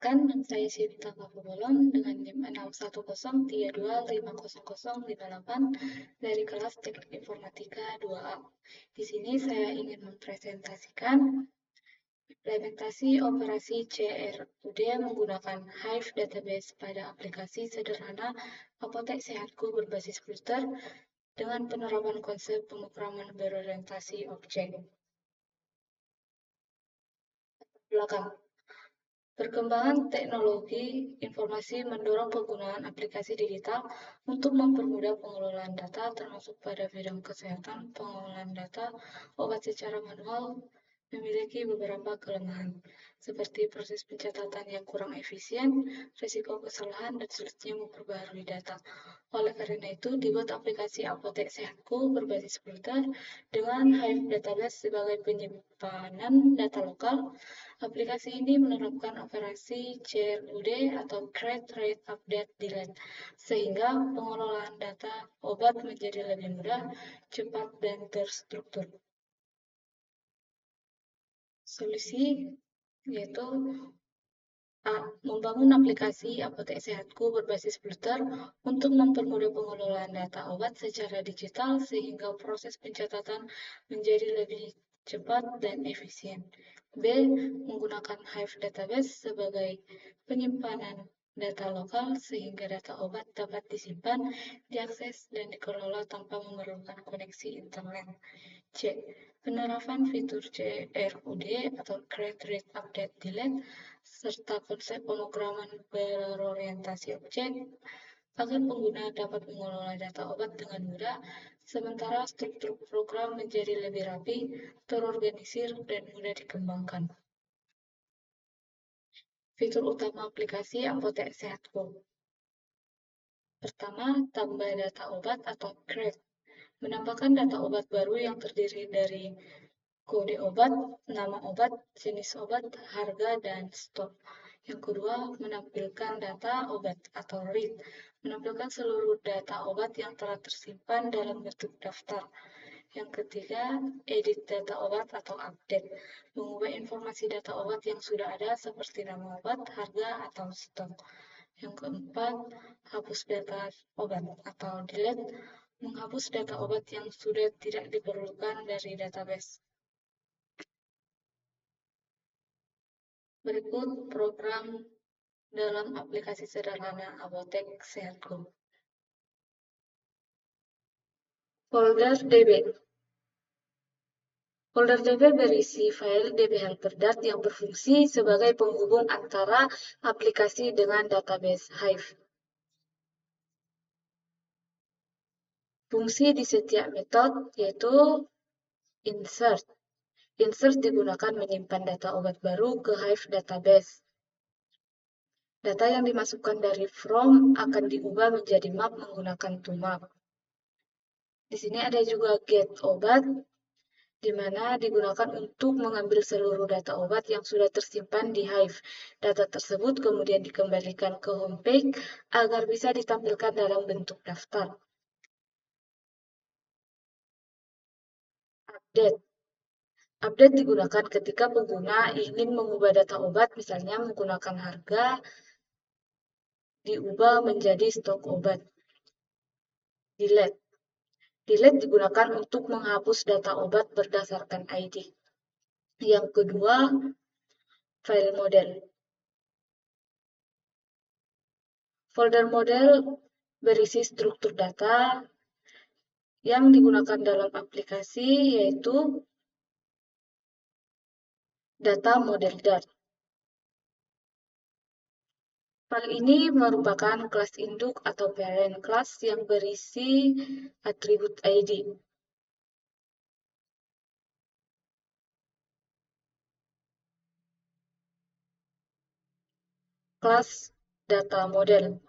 Perkenalkan, nama saya Syevita Kapobolon dengan NIM 61032500058 dari kelas Teknik Informatika 2A. Di sini saya ingin mempresentasikan implementasi operasi CRUD menggunakan Hive Database pada aplikasi sederhana Apotek Sehatku berbasis Flutter dengan penerapan konsep pemrograman berorientasi objek. Belakang. Perkembangan teknologi informasi mendorong penggunaan aplikasi digital untuk mempermudah pengelolaan data, termasuk pada bidang kesehatan. Pengelolaan data obat secara manual memiliki beberapa kelemahan, seperti proses pencatatan yang kurang efisien, risiko kesalahan, dan sulitnya memperbaharui data. Oleh karena itu, dibuat aplikasi Apotek Sehatku berbasis Flutter dengan Hive Database sebagai penyimpanan data lokal. Aplikasi ini menerapkan operasi CRUD atau Create, Read, Update, Delete, sehingga pengelolaan data obat menjadi lebih mudah, cepat, dan terstruktur. Solusi yaitu A. Membangun aplikasi Apotek Sehatku berbasis Flutter untuk mempermudah pengelolaan data obat secara digital sehingga proses pencatatan menjadi lebih cepat dan efisien. B. Menggunakan Hive Database sebagai penyimpanan data lokal sehingga data obat dapat disimpan, diakses, dan dikelola tanpa memerlukan koneksi internet. C. Penerapan fitur CRUD atau Create, Read, Update, Delete serta konsep pemrograman berorientasi objek agar pengguna dapat mengelola data obat dengan mudah, sementara struktur program menjadi lebih rapi, terorganisir, dan mudah dikembangkan. Fitur utama aplikasi Apotek Sehatku. Pertama, tambah data obat atau create. Menambahkan data obat baru yang terdiri dari kode obat, nama obat, jenis obat, harga, dan stok. Yang kedua, menampilkan data obat atau read. Menampilkan seluruh data obat yang telah tersimpan dalam bentuk daftar. Yang ketiga, edit data obat atau update. Mengubah informasi data obat yang sudah ada seperti nama obat, harga, atau stok. Yang keempat, hapus data obat atau delete. Menghapus data obat yang sudah tidak diperlukan dari database. Berikut program dalam aplikasi sederhana Apotek Sehatku. Folder DB. Folder DB berisi file DB Helper.dart yang berfungsi sebagai penghubung antara aplikasi dengan database Hive. Fungsi di setiap metode yaitu insert. Insert digunakan menyimpan data obat baru ke Hive database. Data yang dimasukkan dari from akan diubah menjadi map menggunakan toMap. Di sini ada juga get obat, di mana digunakan untuk mengambil seluruh data obat yang sudah tersimpan di Hive. Data tersebut kemudian dikembalikan ke homepage agar bisa ditampilkan dalam bentuk daftar. Update. Update digunakan ketika pengguna ingin mengubah data obat, misalnya menggunakan harga, diubah menjadi stok obat. Delete. Delete digunakan untuk menghapus data obat berdasarkan ID. Yang kedua, file model. Folder model berisi struktur data yang digunakan dalam aplikasi, yaitu data model Dart. File ini merupakan kelas induk atau parent class yang berisi atribut ID. Kelas data model.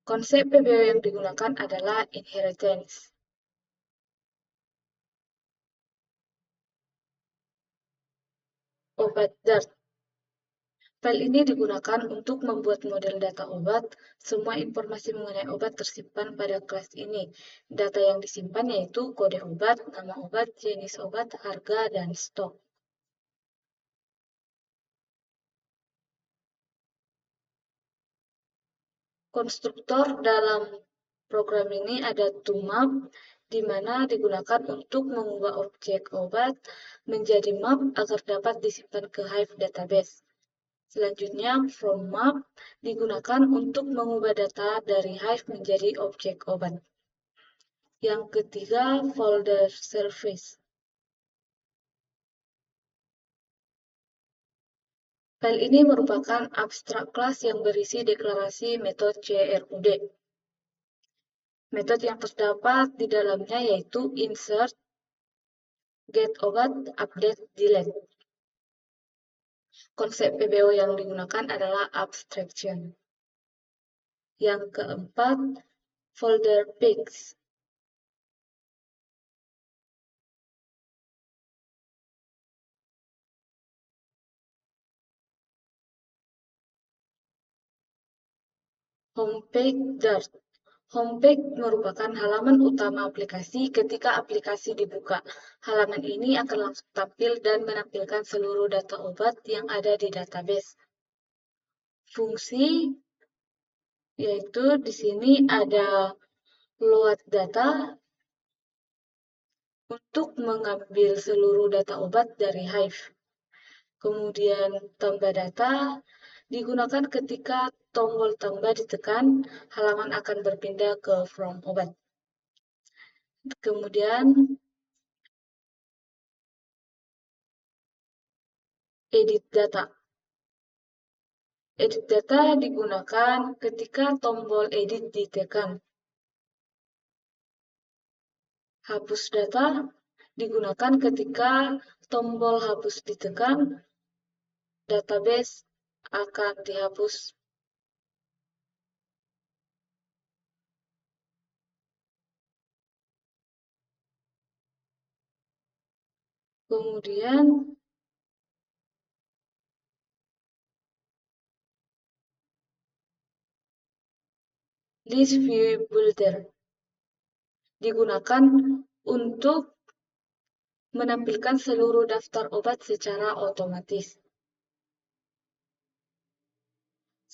Konsep PBO yang digunakan adalah inheritance. Obat Dart. File ini digunakan untuk membuat model data obat. Semua informasi mengenai obat tersimpan pada kelas ini. Data yang disimpan yaitu kode obat, nama obat, jenis obat, harga, dan stok. Konstruktor dalam program ini ada toMap, di mana digunakan untuk mengubah objek obat menjadi map agar dapat disimpan ke Hive database. Selanjutnya, fromMap digunakan untuk mengubah data dari Hive menjadi objek obat. Yang ketiga, folder service. File ini merupakan abstrak kelas yang berisi deklarasi metode CRUD. Metode yang terdapat di dalamnya yaitu insert, get obat, update, delete. Konsep PBO yang digunakan adalah abstraction. Yang keempat, folder pics. Homepage Dart. Homepage merupakan halaman utama aplikasi ketika aplikasi dibuka. Halaman ini akan langsung tampil dan menampilkan seluruh data obat yang ada di database. Fungsi yaitu di sini ada load data untuk mengambil seluruh data obat dari Hive. Kemudian tambah data digunakan ketika tombol tambah ditekan, halaman akan berpindah ke from obat. Kemudian edit data. Edit data digunakan ketika tombol edit ditekan. Hapus data digunakan ketika tombol hapus ditekan, database akan dihapus. Kemudian list view builder digunakan untuk menampilkan seluruh daftar obat secara otomatis.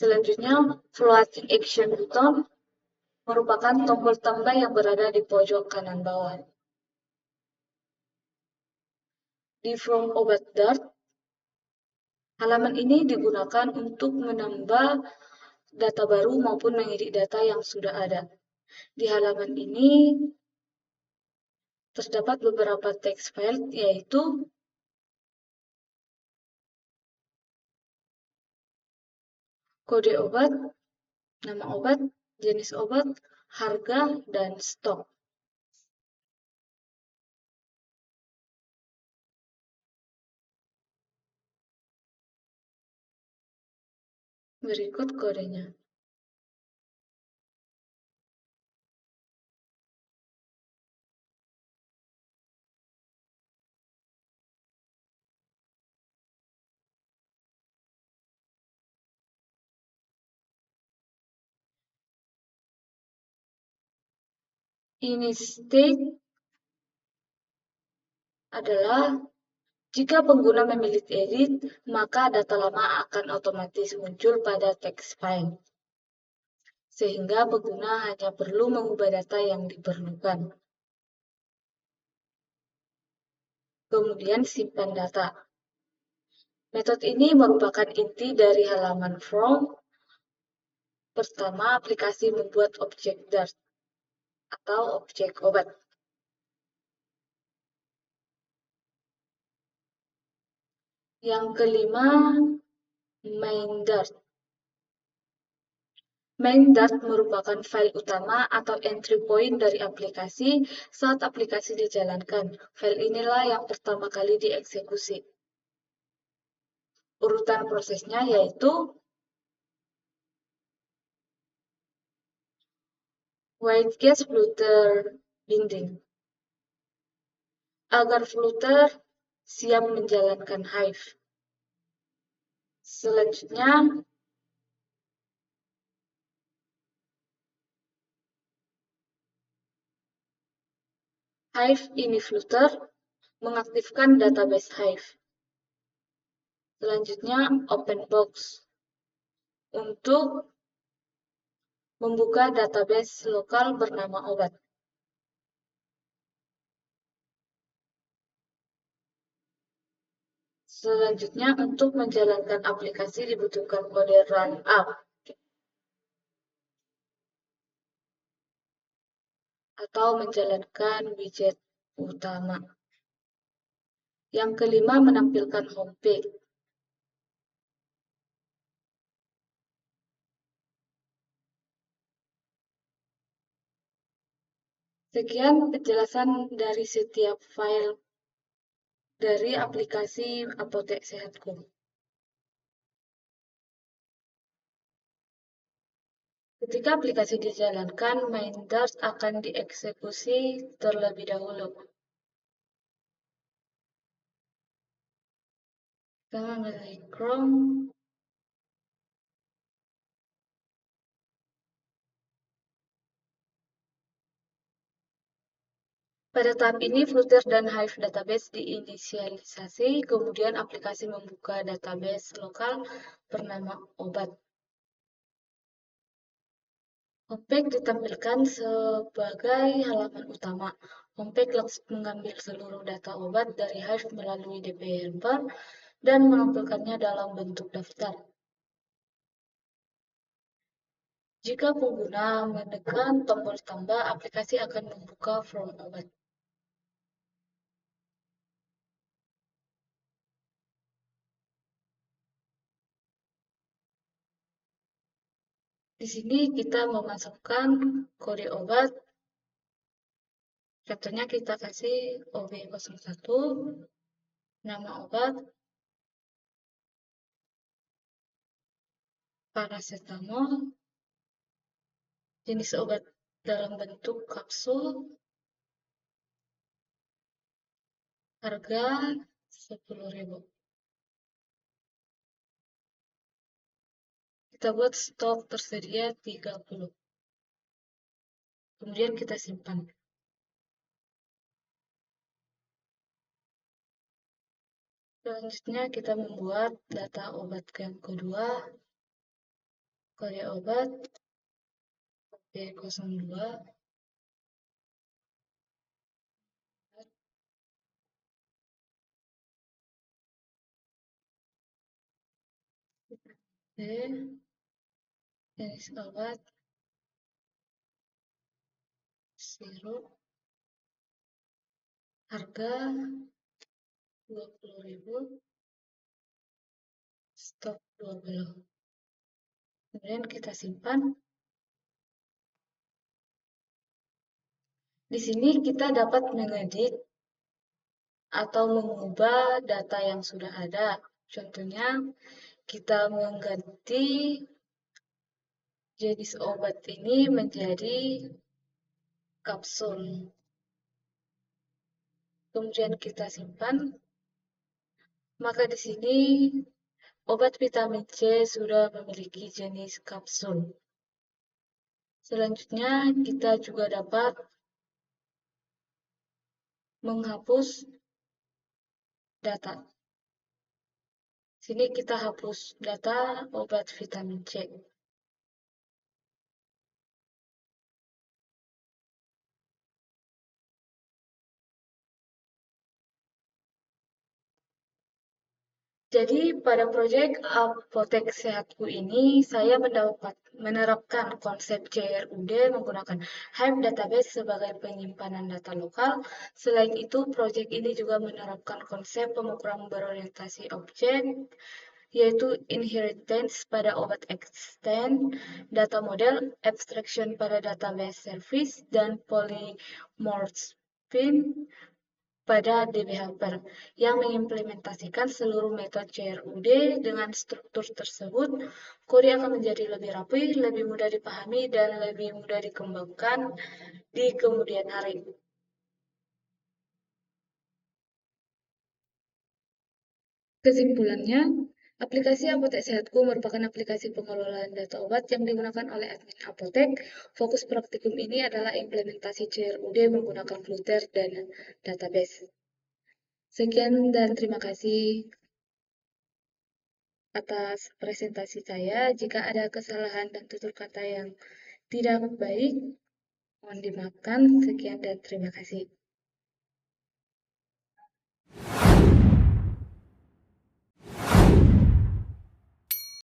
Selanjutnya, floating action button merupakan tombol tambah yang berada di pojok kanan bawah. Di from obat Dart, halaman ini digunakan untuk menambah data baru maupun mengedit data yang sudah ada. Di halaman ini terdapat beberapa text file, yaitu kode obat, nama obat, jenis obat, harga, dan stok. Berikut kodenya. Ini state adalah jika pengguna memilih edit, maka data lama akan otomatis muncul pada text file. Sehingga pengguna hanya perlu mengubah data yang diperlukan. Kemudian simpan data. Metode ini merupakan inti dari halaman from. Pertama, aplikasi membuat objek Dart atau objek obat. Yang kelima, main Dart. Main Dart merupakan file utama atau entry point dari aplikasi saat aplikasi dijalankan. File inilah yang pertama kali dieksekusi. Urutan prosesnya yaitu white case flutter binding. Agar flutter siap menjalankan Hive. Selanjutnya, Hive ini flutter mengaktifkan database Hive. Selanjutnya, open box untuk membuka database lokal bernama obat. Selanjutnya, untuk menjalankan aplikasi dibutuhkan kode run up atau menjalankan widget utama. Yang kelima, menampilkan homepage. Sekian penjelasan dari setiap file dari aplikasi Apotek Sehatku. Ketika aplikasi dijalankan, Minders akan dieksekusi terlebih dahulu. Kita memilih Chrome. Pada tahap ini, Flutter dan Hive Database diinisialisasi, kemudian aplikasi membuka database lokal bernama obat. Homepage ditampilkan sebagai halaman utama. Homepage mengambil seluruh data obat dari Hive melalui dpHelper dan menampilkannya dalam bentuk daftar. Jika pengguna menekan tombol tambah, aplikasi akan membuka form obat. Di sini kita memasukkan kode obat. Contohnya kita kasih OB01, nama obat, paracetamol, jenis obat dalam bentuk kapsul, harga 10.000. Kita buat stok tersedia 30. Kemudian kita simpan. Selanjutnya kita membuat data obat yang kedua, kode obat B02, B, jenis obat, sirup, harga 20.000, stok 20. Kemudian kita simpan. Di sini kita dapat mengedit atau mengubah data yang sudah ada. Contohnya, kita mengganti jenis obat ini menjadi kapsul. Kemudian kita simpan. Maka di sini obat vitamin C sudah memiliki jenis kapsul. Selanjutnya, kita juga dapat menghapus data. Sini kita hapus data obat vitamin C. Jadi pada proyek Apotek Sehatku ini saya menerapkan konsep CRUD menggunakan Hive Database sebagai penyimpanan data lokal. Selain itu, proyek ini juga menerapkan konsep pemrograman berorientasi objek, yaitu inheritance pada obat extend, data model, abstraction pada database service, dan polymorphism pada dbHelper yang mengimplementasikan seluruh metode CRUD. Dengan struktur tersebut, kode akan menjadi lebih rapi, lebih mudah dipahami, dan lebih mudah dikembangkan di kemudian hari. Kesimpulannya, aplikasi Apotek Sehatku merupakan aplikasi pengelolaan data obat yang digunakan oleh admin apotek. Fokus praktikum ini adalah implementasi CRUD menggunakan Flutter dan database. Sekian dan terima kasih atas presentasi saya. Jika ada kesalahan dan tutur kata yang tidak baik, mohon dimaafkan. Sekian dan terima kasih.